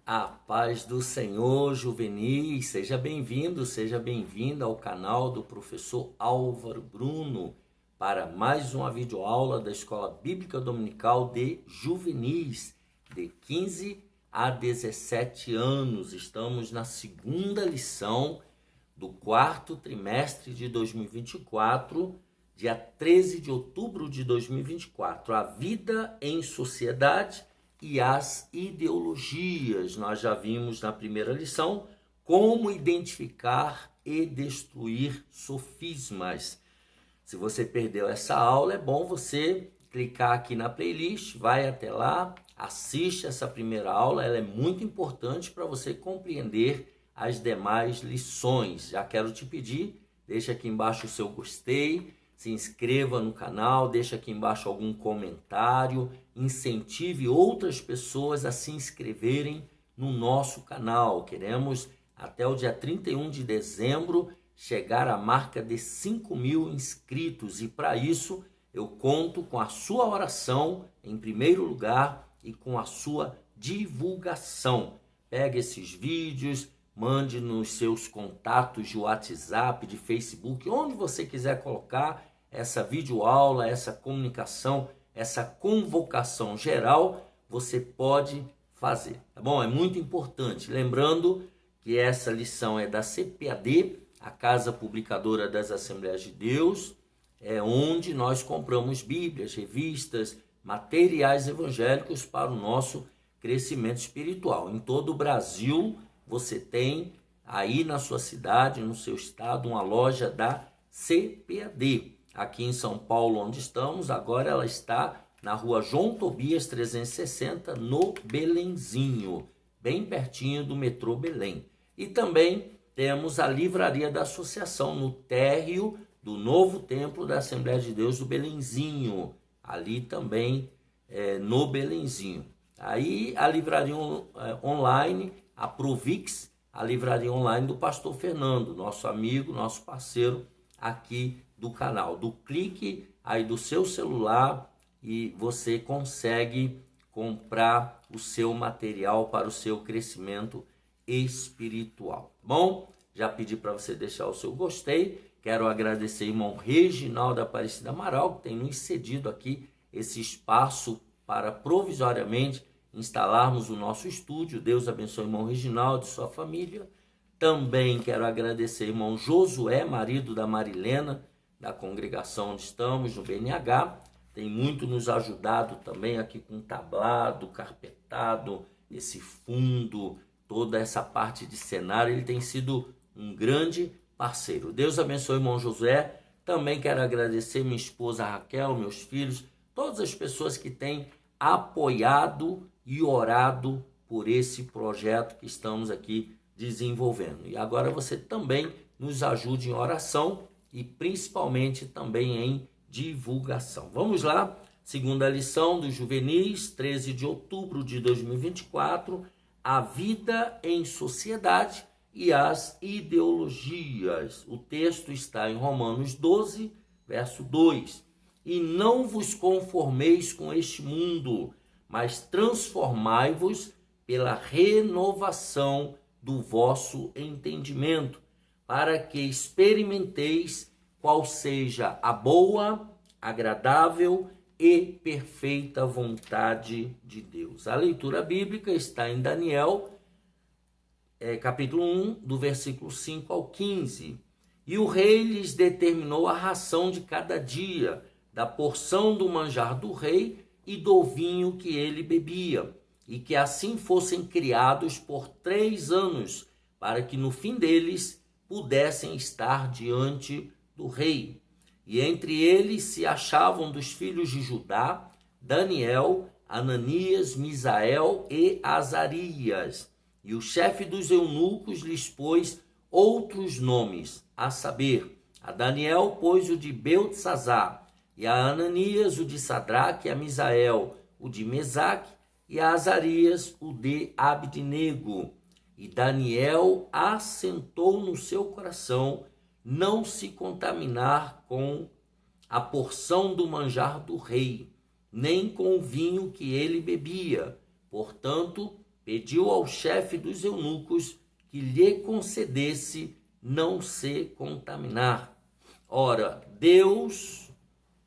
A paz do Senhor, Juvenis, seja bem-vindo, seja bem-vinda ao canal do professor Álvaro Bruno para mais uma videoaula da Escola Bíblica Dominical de Juvenis, de 15 a 17 anos. Estamos na segunda lição do quarto trimestre de 2024, dia 13 de outubro de 2024, a vida em sociedade e as ideologias. Nós já vimos na primeira lição como identificar e destruir sofismas. Se você perdeu essa aula, é bom você clicar aqui na playlist, vai até lá, assiste essa primeira aula, ela é muito importante para você compreender as demais lições. Já quero te pedir, deixa aqui embaixo o seu gostei, se inscreva no canal, deixa aqui embaixo algum comentário, incentive outras pessoas a se inscreverem no nosso canal. Queremos, até o dia 31 de dezembro, chegar à marca de 5.000 inscritos. E para isso, eu conto com a sua oração, em primeiro lugar, e com a sua divulgação. Pegue esses vídeos, mande nos seus contatos de WhatsApp, de Facebook, onde você quiser colocar essa videoaula, essa comunicação, essa convocação geral, você pode fazer, tá bom? É muito importante. Lembrando que essa lição é da CPAD, a Casa Publicadora das Assembleias de Deus, é onde nós compramos bíblias, revistas, materiais evangélicos para o nosso crescimento espiritual. Em todo o Brasil, você tem aí na sua cidade, no seu estado, uma loja da CPAD. Aqui em São Paulo, onde estamos, agora ela está na rua João Tobias 360, no Belenzinho, bem pertinho do metrô Belém. E também temos a Livraria da Associação, no térreo do novo templo da Assembleia de Deus do Belenzinho, ali também no Belenzinho. Aí a livraria online, a Provix, a livraria online do pastor Fernando, nosso amigo, nosso parceiro aqui do canal. Do clique aí do seu celular e você consegue comprar o seu material para o seu crescimento espiritual. Bom, já pedi para você deixar o seu gostei. Quero agradecer ao irmão Reginaldo Aparecida Amaral, que tem nos cedido aqui esse espaço para provisoriamente instalarmos o nosso estúdio. Deus abençoe o irmão Reginaldo e sua família. Também quero agradecer ao irmão Josué, marido da Marilena, da congregação onde estamos, no BNH. Tem muito nos ajudado também aqui com tablado, carpetado, esse fundo, toda essa parte de cenário. Ele tem sido um grande parceiro. Deus abençoe o irmão Josué. Também quero agradecer minha esposa Raquel, meus filhos, todas as pessoas que têm apoiado e orado por esse projeto que estamos aqui desenvolvendo. E agora você também nos ajude em oração e principalmente também em divulgação. Vamos lá, segunda lição do Juvenis, 13 de outubro de 2024, a vida em sociedade e as ideologias. O texto está em Romanos 12, verso 2. E não vos conformeis com este mundo, mas transformai-vos pela renovação do vosso entendimento, para que experimenteis qual seja a boa, agradável e perfeita vontade de Deus. A leitura bíblica está em Daniel, capítulo 1, do versículo 5 ao 15. E o rei lhes determinou a ração de cada dia, da porção do manjar do rei e do vinho que ele bebia, e que assim fossem criados por 3 anos, para que no fim deles pudessem estar diante do rei. E entre eles se achavam dos filhos de Judá, Daniel, Ananias, Misael e Azarias. E o chefe dos eunucos lhes pôs outros nomes, a saber, a Daniel pôs o de Beltesazar, e a Ananias o de Sadraque, e a Misael o de Mesaque, e a Azarias o de Abdenego. E Daniel assentou no seu coração não se contaminar com a porção do manjar do rei, nem com o vinho que ele bebia. Portanto, pediu ao chefe dos eunucos que lhe concedesse não se contaminar. Ora, Deus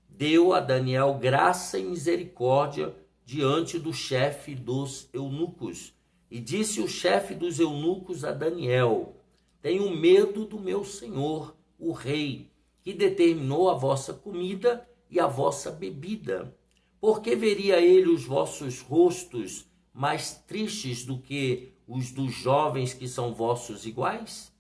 deu a Daniel graça e misericórdia diante do chefe dos eunucos. E disse o chefe dos eunucos a Daniel: tenho medo do meu senhor, o rei, que determinou a vossa comida e a vossa bebida. Porque veria ele os vossos rostos mais tristes do que os dos jovens que são vossos iguais?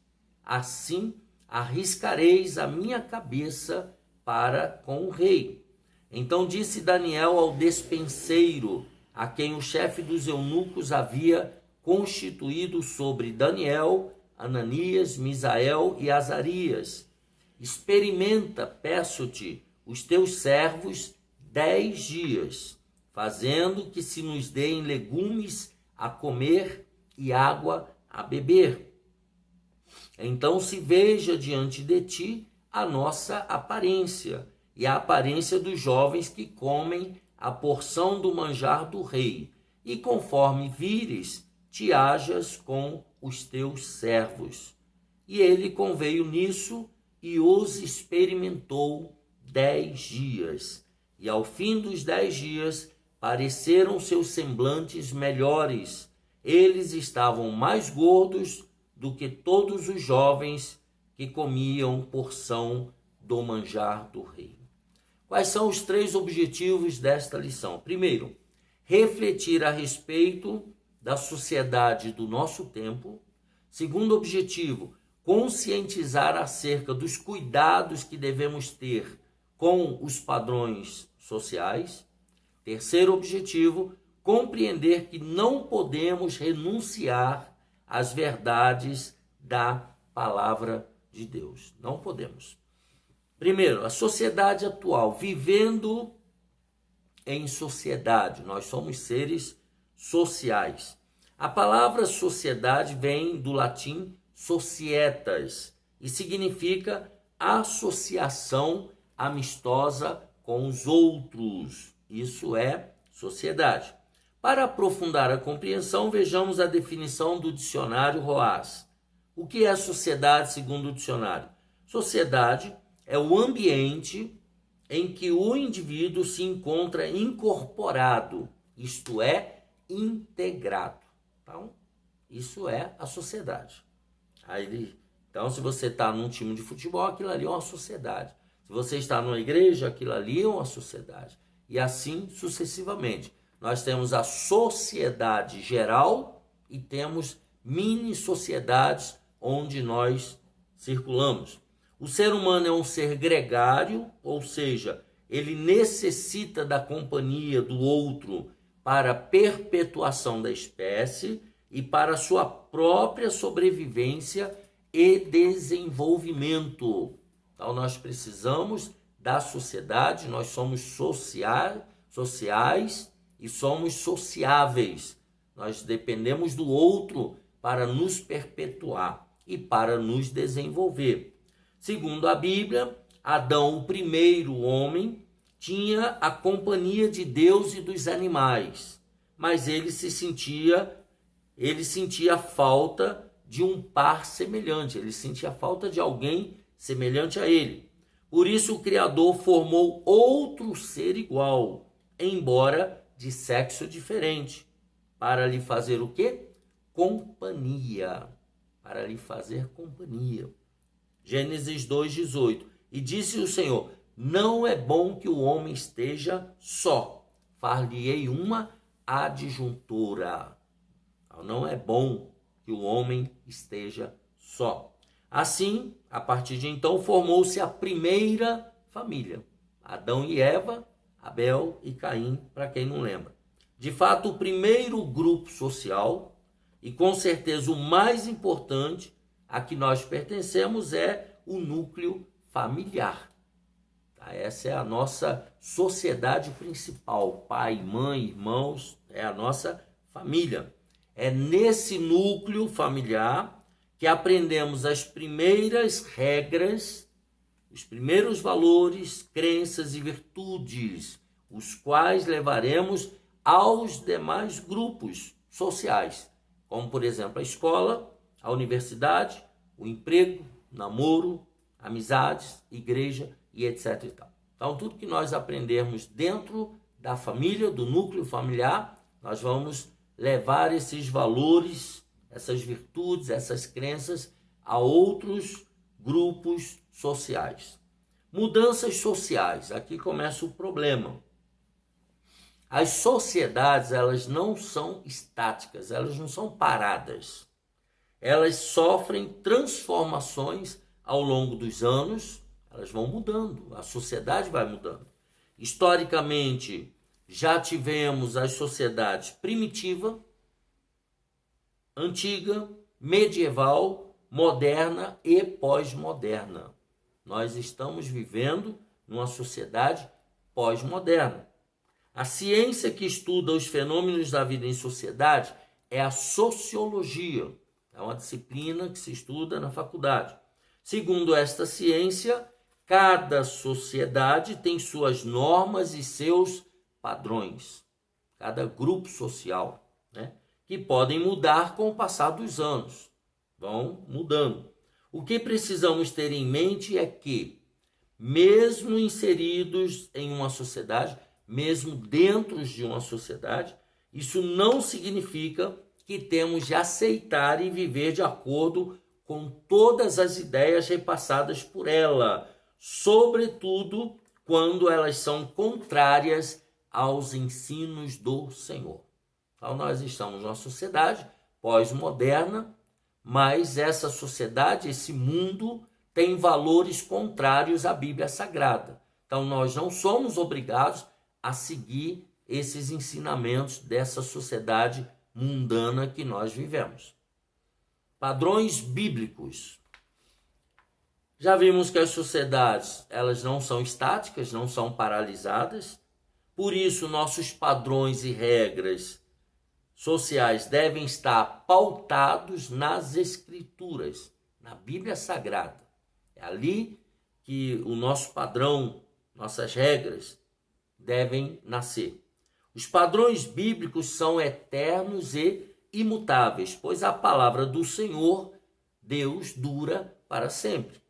Assim arriscareis a minha cabeça para com o rei. Então disse Daniel ao despenseiro, a quem o chefe dos eunucos havia constituído sobre Daniel, Ananias, Misael e Azarias: experimenta, peço-te, os teus servos 10 dias, fazendo que se nos deem legumes a comer e água a beber. Então se veja diante de ti a nossa aparência e a aparência dos jovens que comem a porção do manjar do rei, e conforme vires, te hajas com os teus servos. E ele conveio nisso e os experimentou 10 dias. E ao fim dos 10 dias, pareceram seus semblantes melhores. Eles estavam mais gordos do que todos os jovens que comiam porção do manjar do rei. Quais são os 3 objetivos desta lição? Primeiro, refletir a respeito da sociedade do nosso tempo. Segundo objetivo, conscientizar acerca dos cuidados que devemos ter com os padrões sociais. Terceiro objetivo, compreender que não podemos renunciar às verdades da palavra de Deus. Não podemos. Primeiro, a sociedade atual, vivendo em sociedade. Nós somos seres sociais. A palavra sociedade vem do latim societas e significa associação amistosa com os outros. Isso é sociedade. Para aprofundar a compreensão, vejamos a definição do dicionário Roaz. O que é sociedade segundo o dicionário? Sociedade é o ambiente em que o indivíduo se encontra incorporado, isto é, integrado. Então, isso é a sociedade. Então, se você está num time de futebol, aquilo ali é uma sociedade. Se você está numa igreja, aquilo ali é uma sociedade. E assim sucessivamente. Nós temos a sociedade geral e temos mini-sociedades onde nós circulamos. O ser humano é um ser gregário, ou seja, ele necessita da companhia do outro para a perpetuação da espécie e para a sua própria sobrevivência e desenvolvimento. Então, nós precisamos da sociedade, nós somos sociais e somos sociáveis. Nós dependemos do outro para nos perpetuar e para nos desenvolver. Segundo a Bíblia, Adão, o primeiro homem, tinha a companhia de Deus e dos animais, mas ele sentia falta de um par semelhante, ele sentia falta de alguém semelhante a ele. Por isso o Criador formou outro ser igual, embora de sexo diferente, para lhe fazer o quê? Companhia. Para lhe fazer companhia. Gênesis 2:18. E disse o Senhor: não é bom que o homem esteja só. Far-lhe-ei uma adjuntora. Não é bom que o homem esteja só. Assim, a partir de então, formou-se a primeira família. Adão e Eva, Abel e Caim, para quem não lembra. De fato, o primeiro grupo social, e com certeza o mais importante a que nós pertencemos, é o núcleo familiar. Essa é a nossa sociedade principal. Pai, mãe, irmãos, é a nossa família. É nesse núcleo familiar que aprendemos as primeiras regras, os primeiros valores, crenças e virtudes, os quais levaremos aos demais grupos sociais. como, por exemplo, a escola, a universidade, o emprego, namoro, amizades, igreja e etc. e tal. Então, tudo que nós aprendermos dentro da família, do núcleo familiar, nós vamos levar esses valores, essas virtudes, essas crenças a outros grupos sociais. Mudanças sociais, aqui começa o problema. As sociedades, elas não são estáticas, elas não são paradas. Elas sofrem transformações ao longo dos anos, elas vão mudando, a sociedade vai mudando. Historicamente, já tivemos as sociedades primitiva, antiga, medieval, moderna e pós-moderna. Nós estamos vivendo numa sociedade pós-moderna. A ciência que estuda os fenômenos da vida em sociedade é a sociologia. É uma disciplina que se estuda na faculdade. Segundo esta ciência, cada sociedade tem suas normas e seus padrões. Cada grupo social, né, que podem mudar com o passar dos anos. Vão mudando. O que precisamos ter em mente é que, mesmo inseridos em uma sociedade, mesmo dentro de uma sociedade, isso não significa que temos de aceitar e viver de acordo com todas as ideias repassadas por ela, sobretudo quando elas são contrárias aos ensinos do Senhor. Então, nós estamos numa sociedade pós-moderna, mas essa sociedade, esse mundo, tem valores contrários à Bíblia Sagrada. Então, nós não somos obrigados a seguir esses ensinamentos dessa sociedade mundana que nós vivemos. Padrões bíblicos. Já vimos que as sociedades, elas não são estáticas, não são paralisadas. Por isso, nossos padrões e regras sociais devem estar pautados nas Escrituras, na Bíblia Sagrada. É ali que o nosso padrão, nossas regras devem nascer. Os padrões bíblicos são eternos e imutáveis, pois a palavra do Senhor, Deus, dura para sempre.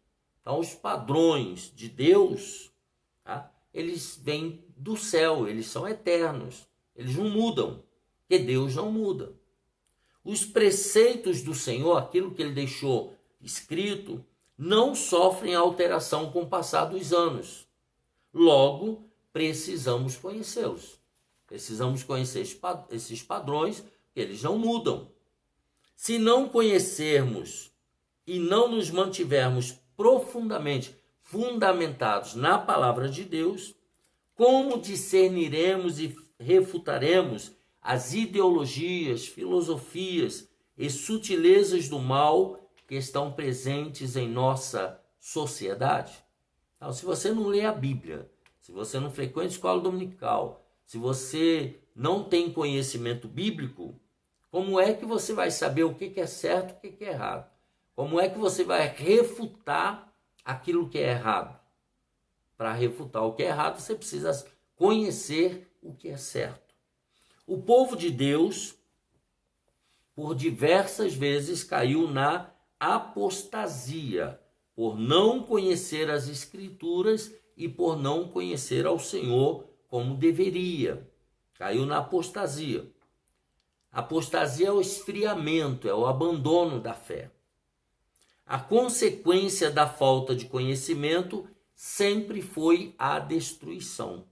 Então, os padrões de Deus, tá, eles vêm do céu, eles são eternos, eles não mudam, porque Deus não muda. Os preceitos do Senhor, aquilo que ele deixou escrito, não sofrem alteração com o passar dos anos. Logo, precisamos conhecê-los. Precisamos conhecer esses padrões, porque eles não mudam. Se não conhecermos e não nos mantivermos profundamente fundamentados na palavra de Deus, como discerniremos e refutaremos as ideologias, filosofias e sutilezas do mal que estão presentes em nossa sociedade? Então, se você não lê a Bíblia, se você não frequenta escola dominical, se você não tem conhecimento bíblico, como é que você vai saber o que é certo e o que é errado? Como é que você vai refutar aquilo que é errado? Para refutar o que é errado, você precisa conhecer o que é certo. O povo de Deus, por diversas vezes, caiu na apostasia, por não conhecer as Escrituras e por não conhecer ao Senhor como deveria. Caiu na apostasia. Apostasia é o esfriamento, é o abandono da fé. A consequência da falta de conhecimento sempre foi a destruição.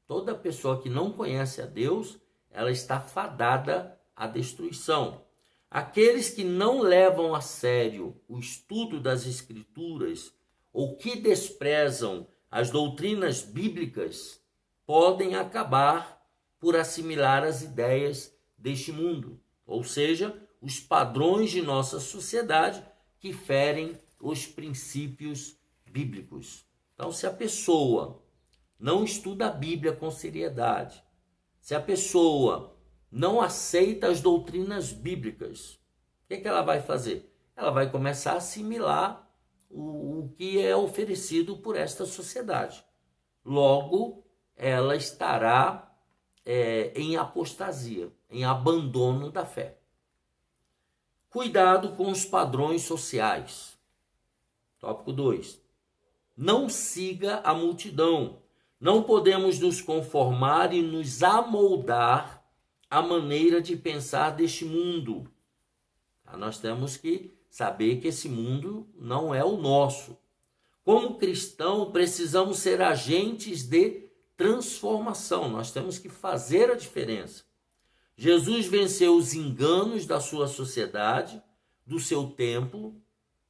Toda pessoa que não conhece a Deus, ela está fadada à destruição. Aqueles que não levam a sério o estudo das Escrituras ou que desprezam as doutrinas bíblicas podem acabar por assimilar as ideias deste mundo, ou seja, os padrões de nossa sociedade que ferem os princípios bíblicos. Então, se a pessoa não estuda a Bíblia com seriedade, se a pessoa não aceita as doutrinas bíblicas, o que ela vai fazer? Ela vai começar a assimilar o que é oferecido por esta sociedade. Logo, ela estará em apostasia, em abandono da fé. Cuidado com os padrões sociais. Tópico 2. Não siga a multidão. Não podemos nos conformar e nos amoldar à maneira de pensar deste mundo. Nós temos que saber que esse mundo não é o nosso. Como cristão, precisamos ser agentes de transformação. Nós temos que fazer a diferença. Jesus venceu os enganos da sua sociedade, do seu tempo,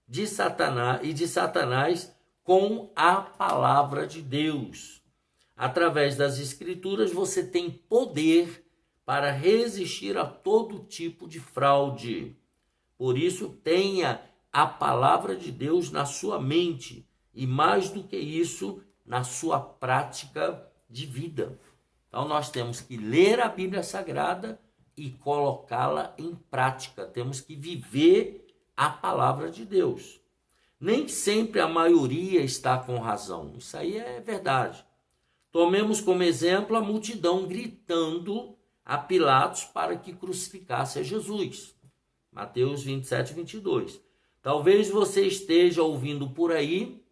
de Satanás com a palavra de Deus. Através das Escrituras, você tem poder para resistir a todo tipo de fraude. Por isso, tenha a palavra de Deus na sua mente e, mais do que isso, na sua prática de vida. Então, nós temos que ler a Bíblia Sagrada e colocá-la em prática. Temos que viver a palavra de Deus. Nem sempre a maioria está com razão. Isso aí é verdade. Tomemos como exemplo a multidão gritando a Pilatos para que crucificasse a Jesus. Mateus 27, 22. Talvez você esteja ouvindo por aí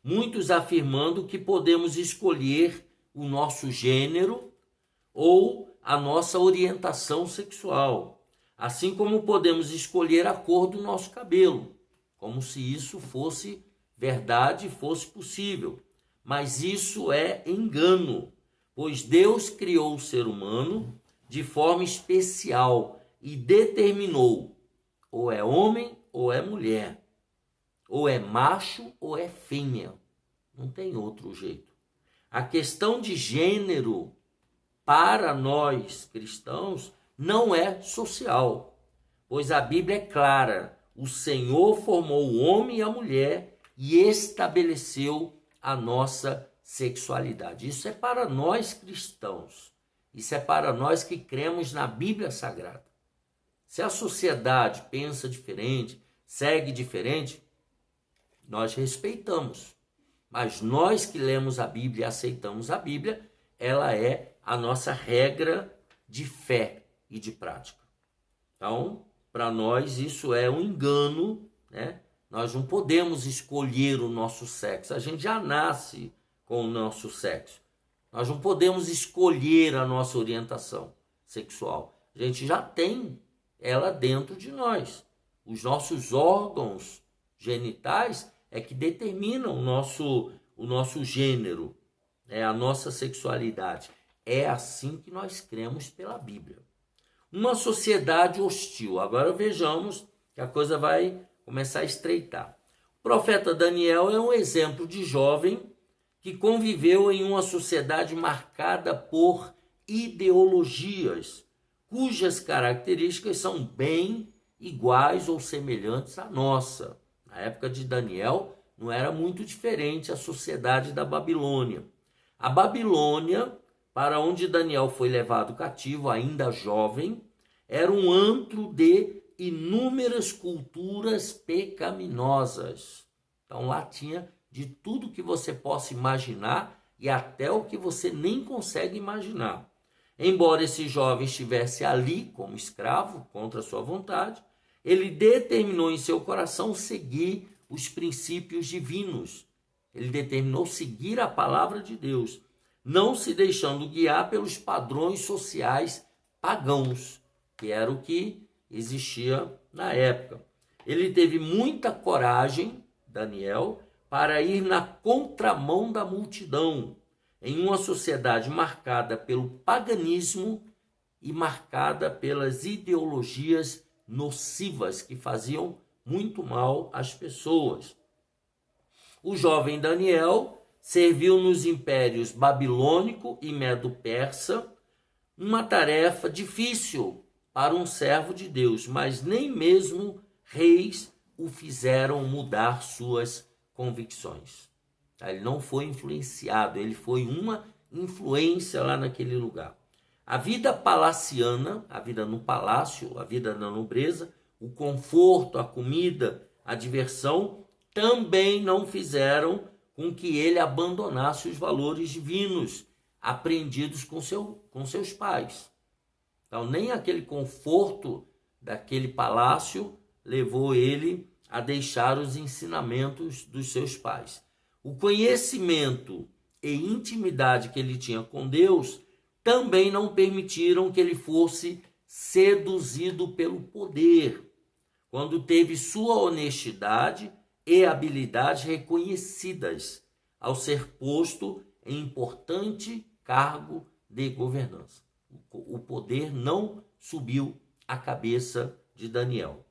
muitos afirmando que podemos escolher o nosso gênero ou a nossa orientação sexual, assim como podemos escolher a cor do nosso cabelo, como se isso fosse verdade, fosse possível. Mas isso é engano, pois Deus criou o ser humano de forma especial e determinou ou é homem ou é mulher, ou é macho ou é fêmea. Não tem outro jeito. A questão de gênero para nós cristãos não é social, pois a Bíblia é clara. O Senhor formou o homem e a mulher e estabeleceu a nossa sexualidade. Isso é para nós cristãos. Isso é para nós que cremos na Bíblia Sagrada. Se a sociedade pensa diferente, segue diferente, nós respeitamos. Mas nós que lemos a Bíblia e aceitamos a Bíblia, ela é a nossa regra de fé e de prática. Então, para nós isso é um engano, né? Nós não podemos escolher o nosso sexo. A gente já nasce com o nosso sexo. Nós não podemos escolher a nossa orientação sexual. A gente já tem ela dentro de nós. Os nossos órgãos genitais é que determinam o nosso gênero, a nossa sexualidade. É assim que nós cremos pela Bíblia. Uma sociedade hostil. Agora vejamos que a coisa vai começar a estreitar. O profeta Daniel é um exemplo de jovem que conviveu em uma sociedade marcada por ideologias, cujas características são bem iguais ou semelhantes à nossa. Na época de Daniel, não era muito diferente a sociedade da Babilônia. A Babilônia, para onde Daniel foi levado cativo, ainda jovem, era um antro de inúmeras culturas pecaminosas. Então lá tinha de tudo que você possa imaginar e até o que você nem consegue imaginar. Embora esse jovem estivesse ali como escravo, contra sua vontade, ele determinou em seu coração seguir os princípios divinos. Ele determinou seguir a palavra de Deus, não se deixando guiar pelos padrões sociais pagãos, que era o que existia na época. Ele teve muita coragem, Daniel, para ir na contramão da multidão, em uma sociedade marcada pelo paganismo e marcada pelas ideologias nocivas que faziam muito mal às pessoas. O jovem Daniel serviu nos impérios babilônico e medo-persa, uma tarefa difícil para um servo de Deus, mas nem mesmo reis o fizeram mudar suas convicções. Ele não foi influenciado, ele foi uma influência lá naquele lugar. A vida palaciana, a vida no palácio, a vida na nobreza, o conforto, a comida, a diversão, também não fizeram com que ele abandonasse os valores divinos aprendidos com seus pais. Então, nem aquele conforto daquele palácio levou ele a deixar os ensinamentos dos seus pais. O conhecimento e intimidade que ele tinha com Deus também não permitiram que ele fosse seduzido pelo poder, quando teve sua honestidade e habilidades reconhecidas ao ser posto em importante cargo de governança. O poder não subiu à cabeça de Daniel.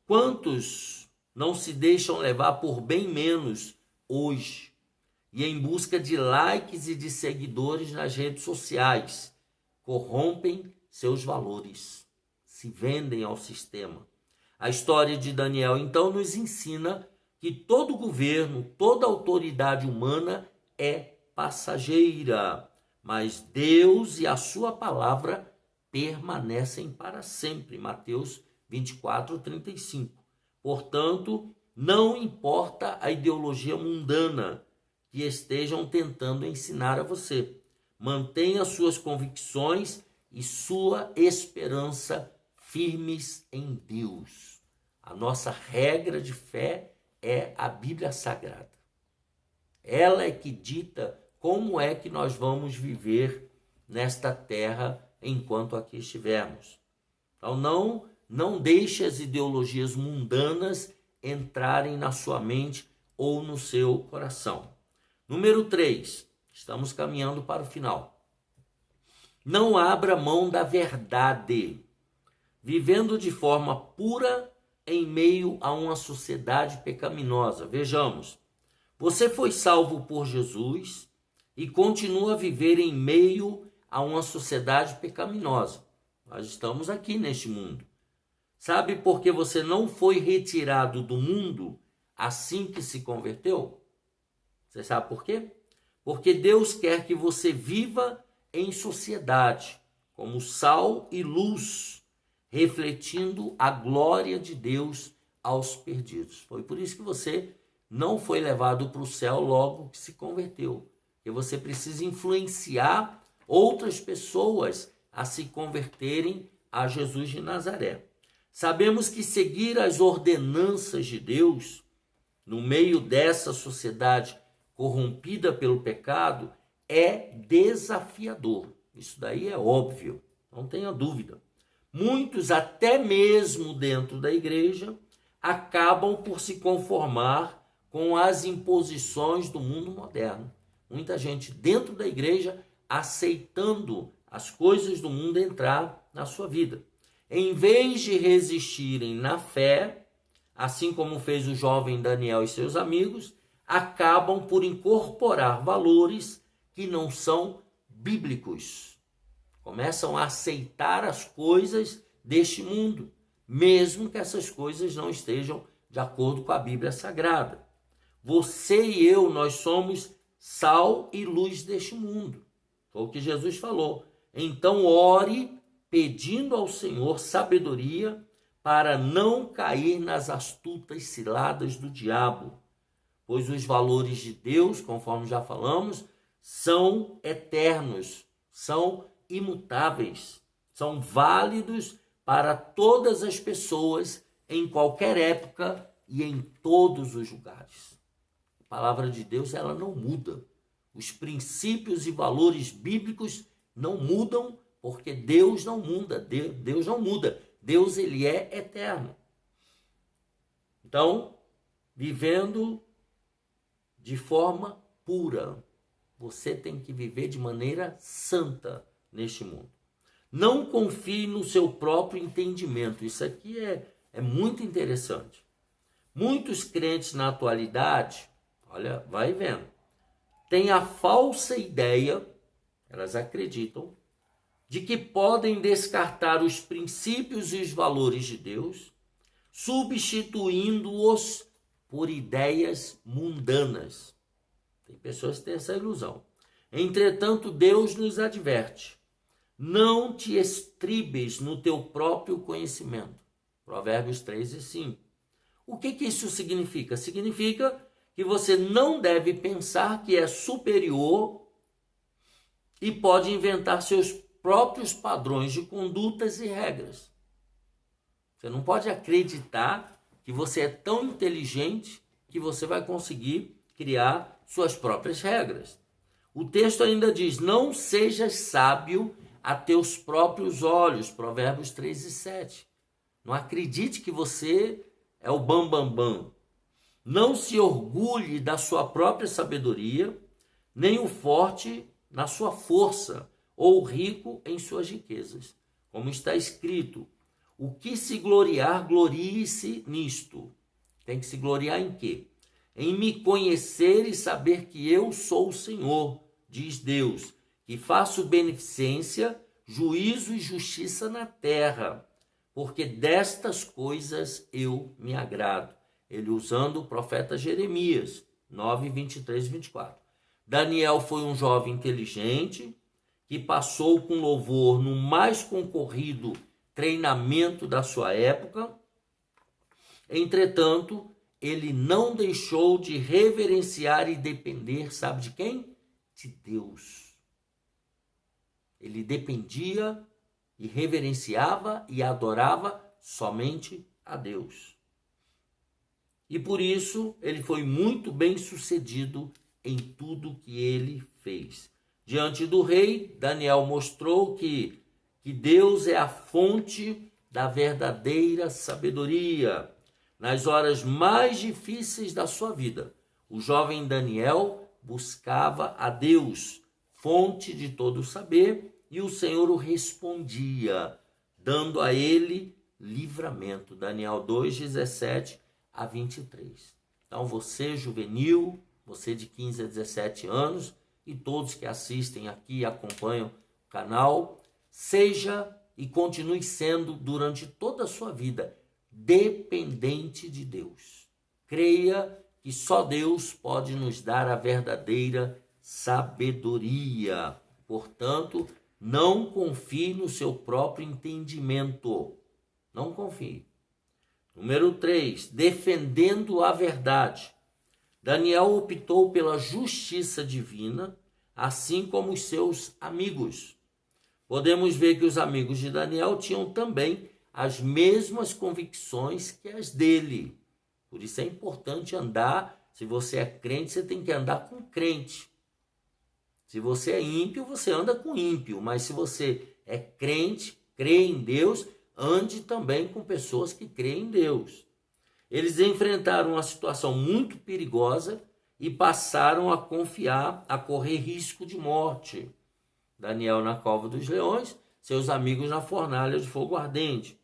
Quantos não se deixam levar por bem menos hoje e em busca de likes e de seguidores nas redes sociais, corrompem seus valores, se vendem ao sistema? A história de Daniel, então, nos ensina que todo governo, toda autoridade humana é passageira, mas Deus e a sua palavra permanecem para sempre. Mateus 24:35. Portanto, não importa a ideologia mundana que estejam tentando ensinar a você. Mantenha suas convicções e sua esperança firmes em Deus. A nossa regra de fé é a Bíblia Sagrada. Ela é que dita como é que nós vamos viver nesta terra enquanto aqui estivermos. Então não deixe as ideologias mundanas entrarem na sua mente ou no seu coração. Número 3, estamos caminhando para o final. Não abra mão da verdade, vivendo de forma pura em meio a uma sociedade pecaminosa. Vejamos, você foi salvo por Jesus e continua a viver em meio a uma sociedade pecaminosa. Nós estamos aqui neste mundo. Sabe por que você não foi retirado do mundo assim que se converteu? Você sabe por quê? Porque Deus quer que você viva em sociedade, como sal e luz, refletindo a glória de Deus aos perdidos. Foi por isso que você não foi levado para o céu logo que se converteu. Porque você precisa influenciar outras pessoas a se converterem a Jesus de Nazaré. Sabemos que seguir as ordenanças de Deus no meio dessa sociedade corrompida pelo pecado é desafiador. Isso daí é óbvio, não tenha dúvida. Muitos, até mesmo dentro da igreja, acabam por se conformar com as imposições do mundo moderno. Muita gente dentro da igreja aceitando as coisas do mundo entrar na sua vida. Em vez de resistirem na fé, assim como fez o jovem Daniel e seus amigos, acabam por incorporar valores que não são bíblicos. Começam a aceitar as coisas deste mundo, mesmo que essas coisas não estejam de acordo com a Bíblia Sagrada. Você e eu, nós somos sal e luz deste mundo. Foi o que Jesus falou. Então ore pedindo ao Senhor sabedoria para não cair nas astutas ciladas do diabo, pois os valores de Deus, conforme já falamos, são eternos, são imutáveis, são válidos para todas as pessoas, em qualquer época e em todos os lugares. A palavra de Deus, ela não muda. Os princípios e valores bíblicos não mudam, porque Deus não muda. Deus não muda. Deus, ele é eterno. Então, vivendo de forma pura, você tem que viver de maneira santa neste mundo. Não confie no seu próprio entendimento. Isso aqui é muito interessante. Muitos crentes na atualidade, olha, vai vendo, têm a falsa ideia, elas acreditam, de que podem descartar os princípios e os valores de Deus, substituindo-os por ideias mundanas. Tem pessoas que têm essa ilusão. Entretanto, Deus nos adverte: não te estribes no teu próprio conhecimento. Provérbios 3:5. O que isso significa? Significa que você não deve pensar que é superior e pode inventar seus próprios padrões de condutas e regras. Você não pode acreditar que você é tão inteligente que você vai conseguir criar suas próprias regras. O texto ainda diz: não sejas sábio a teus próprios olhos, Provérbios 3:7. Não acredite que você é o bambambam. Bam, bam. Não se orgulhe da sua própria sabedoria, nem o forte na sua força, ou o rico em suas riquezas. Como está escrito: o que se gloriar, glorie-se nisto. Tem que se gloriar em quê? Em me conhecer e saber que eu sou o Senhor, diz Deus, que faço beneficência, juízo e justiça na terra, porque destas coisas eu me agrado. Ele usando o profeta Jeremias, 9, 23 e 24. Daniel foi um jovem inteligente, que passou com louvor no mais concorrido treinamento da sua época. Entretanto, ele não deixou de reverenciar e depender, sabe de quem? De Deus. Ele dependia e reverenciava e adorava somente a Deus. E por isso ele foi muito bem sucedido em tudo que ele fez. Diante do rei, Daniel mostrou que Deus é a fonte da verdadeira sabedoria. Nas horas mais difíceis da sua vida, o jovem Daniel buscava a Deus, fonte de todo o saber, e o Senhor o respondia, dando a ele livramento. Daniel 2, 17 a 23. Então você juvenil, você de 15 a 17 anos, e todos que assistem aqui e acompanham o canal, seja e continue sendo durante toda a sua vida dependente de Deus. Creia que só Deus pode nos dar a verdadeira sabedoria. Portanto, não confie no seu próprio entendimento. Não confie. Número 3, defendendo a verdade. Daniel optou pela justiça divina, assim como os seus amigos. Podemos ver que os amigos de Daniel tinham também as mesmas convicções que as dele. Por isso é importante andar, se você é crente, você tem que andar com crente. Se você é ímpio, você anda com ímpio. Mas se você é crente, crê em Deus, ande também com pessoas que creem em Deus. Eles enfrentaram uma situação muito perigosa e passaram a confiar, a correr risco de morte. Daniel na cova dos leões, seus amigos na fornalha de fogo ardente.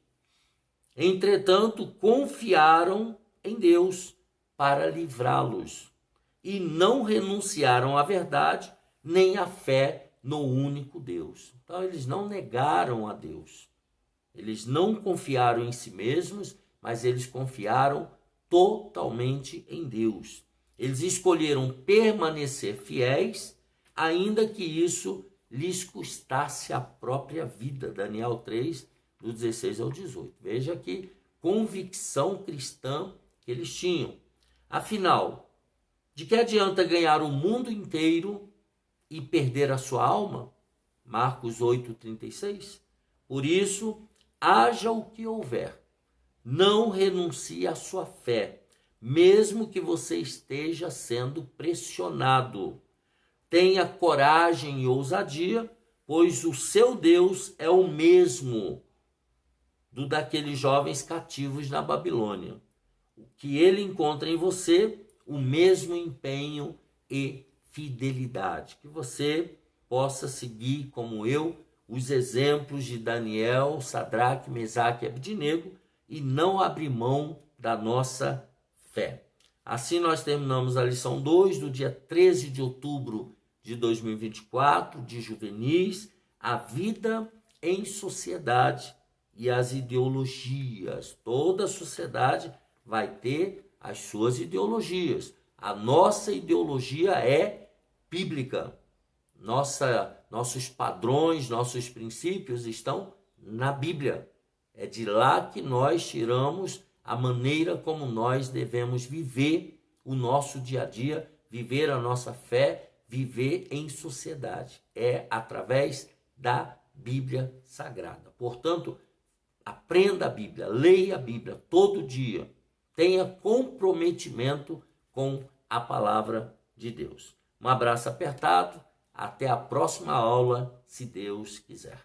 Entretanto, confiaram em Deus para livrá-los e não renunciaram à verdade nem à fé no único Deus. Então, eles não negaram a Deus. Eles não confiaram em si mesmos, mas eles confiaram totalmente em Deus. Eles escolheram permanecer fiéis, ainda que isso lhes custasse a própria vida. Daniel 3, do 16 ao 18. Veja que convicção cristã que eles tinham. Afinal, de que adianta ganhar o mundo inteiro e perder a sua alma? Marcos 8, 36. Por isso, haja o que houver, não renuncie à sua fé, mesmo que você esteja sendo pressionado. Tenha coragem e ousadia, pois o seu Deus é o mesmo do daqueles jovens cativos na Babilônia. O que ele encontra em você, o mesmo empenho e fidelidade. Que você possa seguir, como eu, os exemplos de Daniel, Sadraque, Mesaque e Abdinego e não abrir mão da nossa fé. Assim nós terminamos a lição 2 do dia 13 de outubro de 2024, de juvenis, a vida em sociedade e as ideologias. Toda sociedade vai ter as suas ideologias. A nossa ideologia é bíblica. Nossos padrões, nossos princípios estão na Bíblia. É de lá que nós tiramos a maneira como nós devemos viver o nosso dia a dia, viver a nossa fé, viver em sociedade. É através da Bíblia Sagrada. Portanto, aprenda a Bíblia, leia a Bíblia todo dia. Tenha comprometimento com a palavra de Deus. Um abraço apertado. Até a próxima aula, se Deus quiser.